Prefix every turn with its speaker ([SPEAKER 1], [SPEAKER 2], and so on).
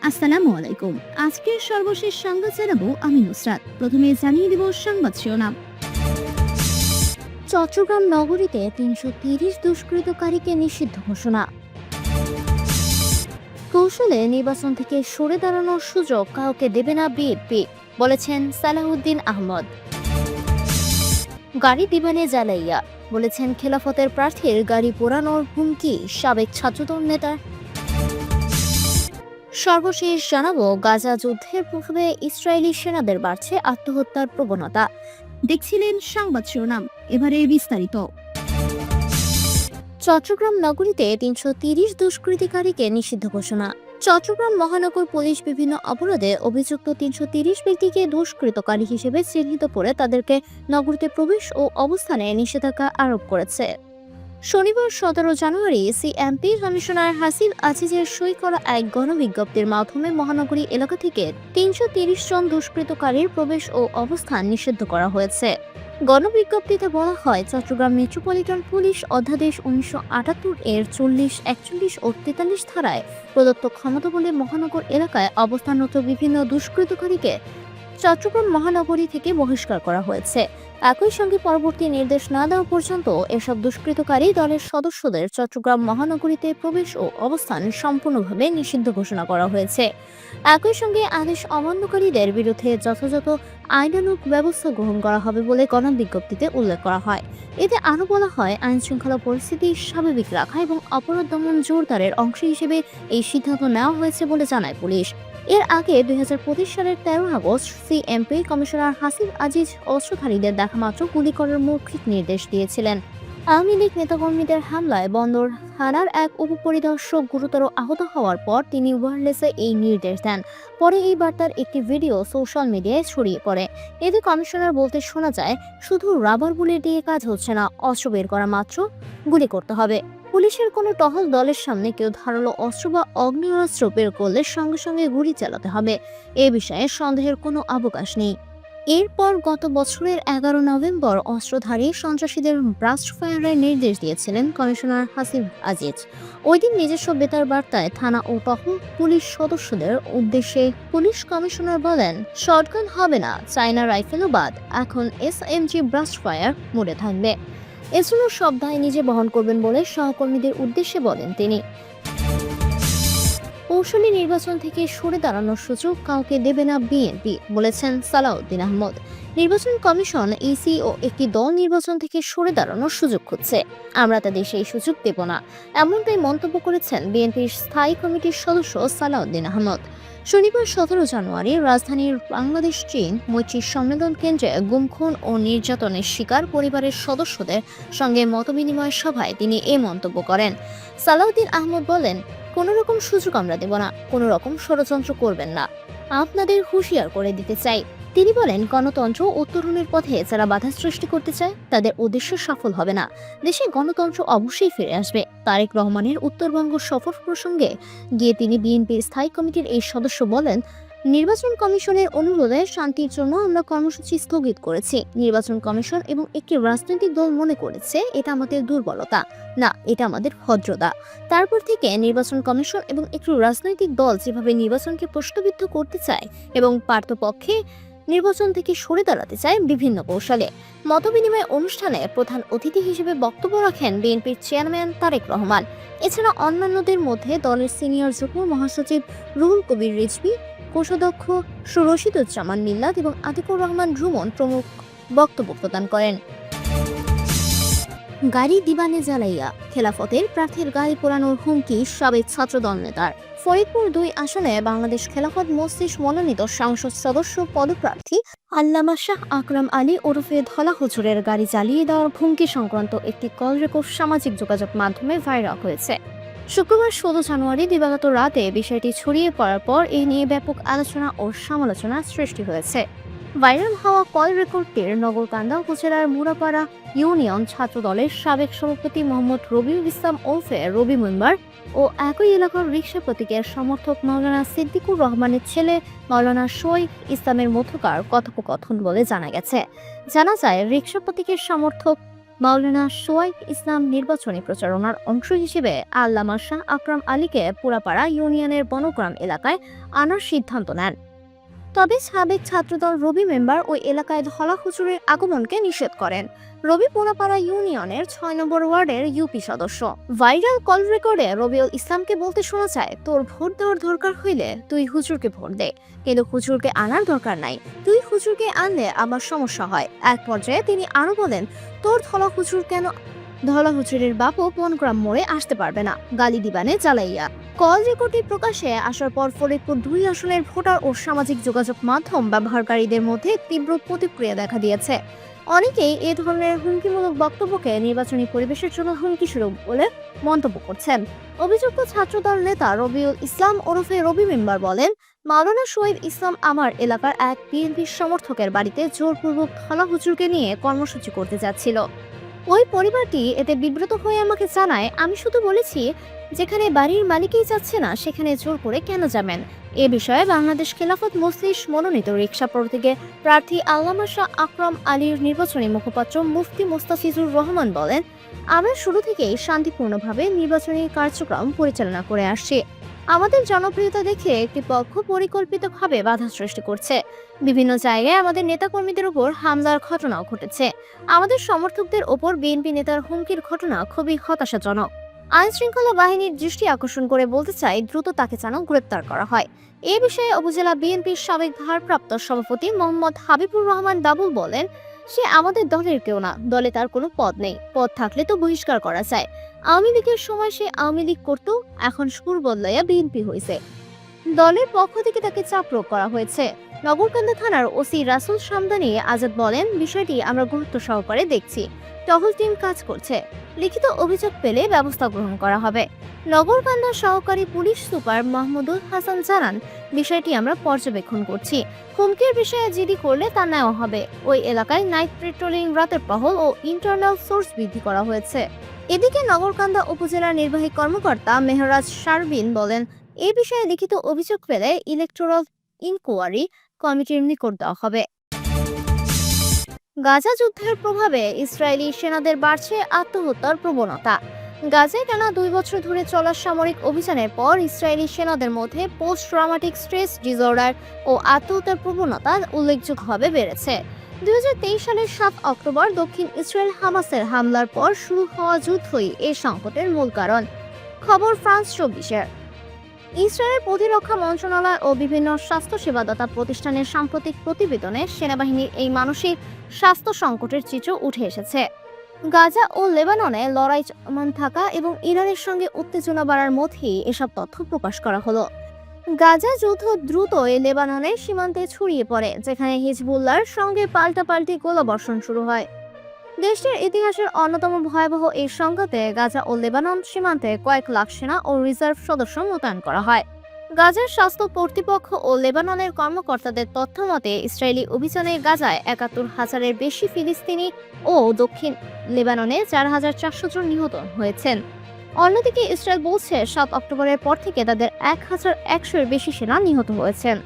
[SPEAKER 1] আসসালামু আলাইকুম। আজকের সর্বশেষ সংবাদ জানাবো আমি নুসরাত। প্রথমে জানিয়ে দেব সংবাদ শিরোনাম। চট্টগ্রাম নগরীতে ৩৩০ দুষ্কৃতকারীকে নিষিদ্ধ ঘোষণা। কৌশলে নির্বাচন থেকে সরে দাঁড়ানোর সুযোগ কাউকে দেবে না বিএনপি, বলেছেন সালাউদ্দিন আহমদ। গাড়ি দিবানে জ্বালাইয়া, বলেছেন খেলাফতের প্রার্থীর গাড়ি পোড়ানোর হুমকি সাবেক ছাত্রদল নেতার। সর্বশেষ জানাবো, গাজা যুদ্ধের প্রভাবে ইসরায়েলি সেনাদের বাড়ছে আত্মহত্যার প্রবণতা। দেখছিলেন সংবাদ শিরোনাম, এবারে বিস্তারিত। চট্টগ্রাম নগরীতে ৩৩০ দুষ্কৃতিকারীকে নিষিদ্ধ ঘোষণা। চট্টগ্রাম মহানগর পুলিশ বিভিন্ন অপরাধে অভিযুক্ত ৩৩০ ব্যক্তিকে দুষ্কৃতকারী হিসেবে চিহ্নিত করে তাদেরকে নগরীতে প্রবেশ ও অবস্থানে নিষেধাজ্ঞা আরোপ করেছে। শনিবার ১৭ জানুয়ারি সিএমপি কমিশনার হাসিব আজিজের সই করা এক গণবিজ্ঞপ্তির মাধ্যমে মহানগরী এলাকা থেকে ৩৩০ জন দুষ্কৃতকারীর প্রবেশ ও অবস্থান নিষিদ্ধ করা হয়েছে। গণবিজ্ঞপ্তিতে বলা হয়, চট্টগ্রাম মেট্রোপলিটন পুলিশ অধ্যাদেশ ১৯৭৮ এর ৪০, ৪১ ও ৪৩ ধারায় প্রদত্ত ক্ষমতা বলে মহানগর এলাকায় অবস্থানরত বিভিন্ন দুষ্কৃতকারীকে চট্টগ্রাম মহানগরী থেকে বহিষ্কার করা হয়েছে। একই সঙ্গে পরবর্তী নির্দেশ না দেওয়া পর্যন্ত এসব দুষ্কৃতকারী দলের সদস্যদের চট্টগ্রাম মহানগরীতে প্রবেশ ও অবস্থান সম্পূর্ণভাবে নিষিদ্ধ ঘোষণা করা হয়েছে। একই সঙ্গে আদেশ অমান্যকারীদের বিরুদ্ধে যথাযথ আইনানুগ ব্যবস্থা গ্রহণ করা হবে বলে গণবিজ্ঞপ্তিতে উল্লেখ করা হয়। এতে আরও বলা হয়, আইনশৃঙ্খলা পরিস্থিতি স্বাভাবিক রাখা এবং অপরাধ দমন জোরদারের অংশ হিসেবে এই সিদ্ধান্ত নেওয়া হয়েছে বলে জানায় পুলিশ। এর আগে ২০২৫ সালের ১৩ আগস্ট সিএমপি কমিশনার হাসিব আজিজ অস্ত্রধারীদের দেখামাত্র গুলি করার মৌখিক নির্দেশ দিয়েছিলেন। আওয়ামী লীগ নেতাকর্মীদের হামলায় বন্দর থানার এক উপপরিদর্শক গুরুতর আহত হওয়ার পর তিনি ওয়্যারলেসে এই নির্দেশ দেন। পরে এই বার্তার একটি ভিডিও সোশ্যাল মিডিয়ায় ছড়িয়ে পড়ে। এতে কমিশনার বলতে শোনা যায়, শুধু রাবার বুলেট দিয়ে কাজ হচ্ছে না, অস্ত্র বের করা মাত্র গুলি করতে হবে। পুলিশের কোনো টহল দলের সামনে কেউ ধারালো অস্ত্র বা অগ্নেয়াস্ত্র বের করলে সঙ্গে সঙ্গে গুলি চালাতে হবে। এ বিষয়ে সন্দেহের কোনো অবকাশ নেই। এরপর গত বছরের ১১ নভেম্বর অস্ত্রধারী সন্ত্রাসীদের ব্রাস্ট ফায়ারের নির্দেশ দিয়েছিলেন কমিশনার হাসিব আজিজ। ওই দিন নিজস্ব বেতার বার্তায় থানা ও টহল পুলিশ সদস্যদের উদ্দেশ্যে পুলিশ কমিশনার বলেন, শটগান হবে না, চায়না রাইফেলও বাদ, এখন এসএমজি ব্রাস্ট ফায়ার মোডে থাকবে। এজন্য সব দায় নিজে বহন করবেন বলে সহকর্মীদের উদ্দেশ্যে বলেন তিনি। কৌশলী নির্বাচন থেকে সরে দাঁড়ানোর সুযোগ কাউকে দেবে না বিএনপি, বলেছেন সালাউদ্দিন আহমদ। নির্বাচন কমিশন, ইসি ও একটি দল নির্বাচন থেকে সরে দাঁড়ানোর সুযোগ খুঁজছে। আমরা তাদের সেই সুযোগ দেব না, এমনটাই মন্তব্য করেছেন বিএনপির স্থায়ী কমিটির সদস্য সালাউদ্দিন আহমদ। শনিবার ১৭ জানুয়ারি রাজধানীর বাংলাদেশ চীন মৈত্রী সম্মেলন কেন্দ্রে গুম, খুন ও নির্যাতনের শিকার পরিবারের সদস্যদের সঙ্গে মতবিনিময় সভায় তিনি এ মন্তব্য করেন। সালাউদ্দিন আহমদ বলেন, কোনো রকম সুযোগ আমরা দেব না, কোনো রকম ষড়যন্ত্র করবেন না, আপনাদের হুঁশিয়ার করে দিতে চাই। তিনি বলেন, গণতন্ত্র উত্তরণের পথে যারা বাধা সৃষ্টি করতে চায় তাদের উদ্দেশ্য সফল হবে না। দেশে গণতন্ত্র অবশ্যই ফিরে আসবে। তারেক রহমানের উত্তরবঙ্গ সফর প্রসঙ্গে গিয়ে তিনি বিএনপির স্থায়ী কমিটির এই সদস্য বলেন, নির্বাচন কমিশনের অনুরোধে শান্তির জন্য আমরা কর্মসূচি স্থগিত করেছি। নির্বাচন কমিশন এবং একটি রাজনৈতিক দল মনে করেছে এটা আমাদের দুর্বলতা, না, এটা আমাদের ভদ্রতা। তারপর থেকে নির্বাচন কমিশন এবং একটি রাজনৈতিক দল যেভাবে নির্বাচনকে প্রশ্নবিদ্ধ করতে চায় এবং পার্থপক্ষে নির্বাচন থেকে সরে দাঁড়াতে চায় বিভিন্ন কৌশলে। মতবিনিময় অনুষ্ঠানে প্রধান অতিথি হিসেবে বক্তব্য রাখেন বিএনপির চেয়ারম্যান তারেক রহমান। এছাড়া অন্যান্যদের মধ্যে দলের সিনিয়র যুগ্ম মহাসচিব রুহুল কবির রিজভী, কোষাধ্যক্ষ রশিদুজ্জামান মিল্লাত এবং আতিকুর রহমান রুমন প্রমুখ বক্তব্য প্রদান করেন। গাড়ি দিবানে জ্বালাইয়া, খেলাফতের প্রার্থীর গাড়ি পোড়ানোর হুমকি সাবেক ছাত্রদল নেতার। ফরিদপুর ২ আসনে বাংলাদেশ খেলাফত মজলিস মনোনীত সংসদ সদস্য পদপ্রার্থী আল্লামা শাহ আকরাম আলী ওরফে ধলা হুজুরের গাড়ি জ্বালিয়ে দেওয়ার হুমকি সংক্রান্ত একটি কল রেকর্ড সামাজিক যোগাযোগ মাধ্যমে ভাইরাল হয়েছে। শুক্রবার ১৬ জানুয়ারি দিবাগত রাতে বিষয়টি ছড়িয়ে পড়ার পর এই নিয়ে ব্যাপক আলোচনা ও সমালোচনা সৃষ্টি হয়েছে। ভাইরাল হওয়া কল রেকর্ডটির নগরকান্দা উপজেলার মুরাপাড়া ইউনিয়ন ছাত্র দলের সাবেক সভাপতি মোহাম্মদ রবিউল ইসলাম ওরফে রবি মেম্বার ও একই এলাকার রিকশা প্রতীকের সমর্থক মাওলানা সিদ্দিকুর রহমানের ছেলে মাওলানা শহীদ ইসলামের মধ্যকার কথোপকথন বলে জানা গেছে। জানা যায়, রিকশা প্রতীকের সমর্থক মাওলানা শোয়াইব ইসলাম নির্বাচনী প্রচারণার অংশ হিসেবে আল্লামা শাহ আকরাম আলীকে পুরাপাড়া ইউনিয়নের বনগ্রাম এলাকায় আনার সিদ্ধান্ত নেন। তবে সাবেক ছাত্রদল রবি মেম্বার ওই এলাকায় ধলা হুজুরের আগমনকে নিষেধ করেন। রবি পোনাপাড়া ইউনিয়নের ৬ নম্বর ওয়ার্ডের ইউপি সদস্য। ভাইরাল কল রেকর্ডে রবিউল ইসলামকে বলতে শোনা যায়, তোর ভোট দেওয়ার দরকার হইলে তুই হুজুরকে ভোট দে, কিন্তু হুজুরকে আনার দরকার নাই, তুই হুজুরকে আনলে আমার সমস্যা হয়। এক পর্যায়ে তিনি আরো বলেন, তোর ধলা হুজুর কেন, ধলা হুজুরের বাপও বনগ্রাম মোড়ে আসতে পারবে না, গালি দিবানে জ্বালাইয়া। কল রেকর্ডটি প্রকাশে আসার পর ফরিদপুর ২ আসনের ভোটার ও সামাজিক যোগাযোগ মাধ্যম ব্যবহারকারীদের মধ্যে তীব্র প্রতিক্রিয়া দেখা দিয়েছে। অনেকেই এ ধরনের হুমকিমূলক বক্তব্যকে নির্বাচনী পরিবেশের জন্য হুমকি স্বরূপ বলে মন্তব্য করছেন। অভিযুক্ত ছাত্রদল নেতা রবিউল ইসলাম ওরফে রবি মেম্বার বলেন, মাওলানা শোয়েব ইসলাম আমার এলাকার এক বিএনপি সমর্থকের বাড়িতে জোরপূর্বক ধলা হুজুরকে নিয়ে কর্মসূচি করতে যাচ্ছিল। ওই পরিবারটি এতে বিব্রত হয়ে আমাকে জানায়, আমি শুধু বলেছি যেখানে বাড়ির মালিকই যাচ্ছে না সেখানে জোর করে কেন যাবেন। এ বিষয়ে বাংলাদেশ খেলাফত মজলিস মনোনীত রিকশা প্রতীকে প্রার্থী আল্লামা শাহ আকরাম আলীর নির্বাচনী মুখপাত্র মুফতি মোস্তাফিজুর রহমান বলেন, আমরা শুরু থেকেই শান্তিপূর্ণভাবে নির্বাচনী কার্যক্রম পরিচালনা করে আসছি। আমাদের জনপ্রিয়তা দেখে একটি পক্ষ পরিকল্পিতভাবে বাধা সৃষ্টি করছে। বিভিন্ন জায়গায় আমাদের নেতাকর্মীদের উপর হামলার ঘটনাও ঘটেছে। আমাদের সমর্থকদের ওপর বিএনপি নেতার হুমকির ঘটনা খুবই হতাশাজনক। আইন শৃঙ্খলা বাহিনীর দৃষ্টি আকর্ষণ করে বলতে চাই, দ্রুত তাকে যেন গ্রেপ্তার করা হয়। এ বিষয়ে উপজেলা বিএনপির সাবেক ভারপ্রাপ্ত সভাপতি মোহাম্মদ হাবিবুর রহমান বাবুল বলেন, সে আমাদের দলের কেউ না, দলে তার কোনো পদ নেই, পদ থাকলে তো বহিষ্কার করা যায়। আওয়ামী লীগের সময় সে আওয়ামী লীগ করত, এখন সুর বদলাইয়া বিএনপি হয়েছে। দলের পক্ষ থেকে তাকে চাপ প্রয়োগ করা হয়েছে। নগরকান্দা থানার ওসি রাসুল সামদানি আজাদ বলেন, বিষয়টি আমরা গুরুত্ব সহকারে দেখছি, টহল টিম কাজ করছে, লিখিত অভিযোগ পেলে ব্যবস্থা গ্রহণ করা হবে। নগরকান্দা সহকারী পুলিশ সুপার মাহমুদুল হাসান জানান, বিষয়টি আমরা পর্যবেক্ষণ করছি, হুমকির বিষয়ে জিডি করলে তা নেওয়া হবে। ওই এলাকায় নাইট পেট্রোলিং, রাতের টহল ও ইন্টারনাল সোর্স বৃদ্ধি করা হয়েছে। এদিকে নগরকান্দা উপজেলার নির্বাহী কর্মকর্তা মেহরাজ শারবিন বলেন, এ বিষয়ে লিখিত অভিযোগ পেলে ইলেকটোরাল ইনকোয়ারি কমিটির নিকট দেওয়া হবে। গাজা যুদ্ধের প্রভাবে ইসরায়েলি সেনাদের বাড়ছে আত্মহত্যার প্রবণতা। গাজায় টানা ২ বছর ধরে চলা সামরিক অভিযানের পর ইসরায়েলি সেনাদের মধ্যে পোস্ট ট্রমাটিক স্ট্রেস ডিসঅর্ডার ও আত্মহত্যার প্রবণতা উল্লেখযোগ্যভাবে বেড়েছে। ২০২৩ সালের ৭ অক্টোবর দক্ষিণ ইসরায়েল হামাসের হামলার পর শুরু হওয়া যুদ্ধই এই সংকটের মূল কারণ। খবর ফ্রান্স ২৪-এর। ইসরায়েলের প্রতিরক্ষা মন্ত্রণালয় ও বিভিন্ন স্বাস্থ্য সেবাদাতা প্রতিষ্ঠানের সাম্প্রতিক প্রতিবেদনে সেনাবাহিনীর এই মানসিক স্বাস্থ্য সংকটের চিত্র উঠে এসেছে। গাজা ও লেবাননে লড়াই চলমান থাকা এবং ইরানের সঙ্গে উত্তেজনা বাড়ার মধ্যেই এসব তথ্য প্রকাশ করা হলো। গাজা যুদ্ধ দ্রুতই লেবাননের সীমান্তে ছড়িয়ে পড়ে, যেখানে হিজবুল্লাহর সঙ্গে পাল্টাপাল্টি গোলাবর্ষণ শুরু হয়। দেশটির ইতিহাসের অন্যতম ভয়াবহ এই সংঘাতে গাজা ও লেবানন সীমান্তে কয়েক লাখ সেনা ও রিজার্ভ সদস্য মোতায়েন করা হয়। গাজার স্বাস্থ্য কর্তৃপক্ষ ও লেবাননের কর্মকর্তাদের তথ্য মতে ইসরায়েলি অভিযানে গাজায় ৭১,০০০-এর বেশি ফিলিস্তিনি ও দক্ষিণ লেবাননে ৪,৪০০ জন নিহত হয়েছেন। অন্যদিকে ইসরায়েল বলছে ৭ অক্টোবরের পর থেকে তাদের ১,১০০-এর বেশি সেনা নিহত হয়েছেন।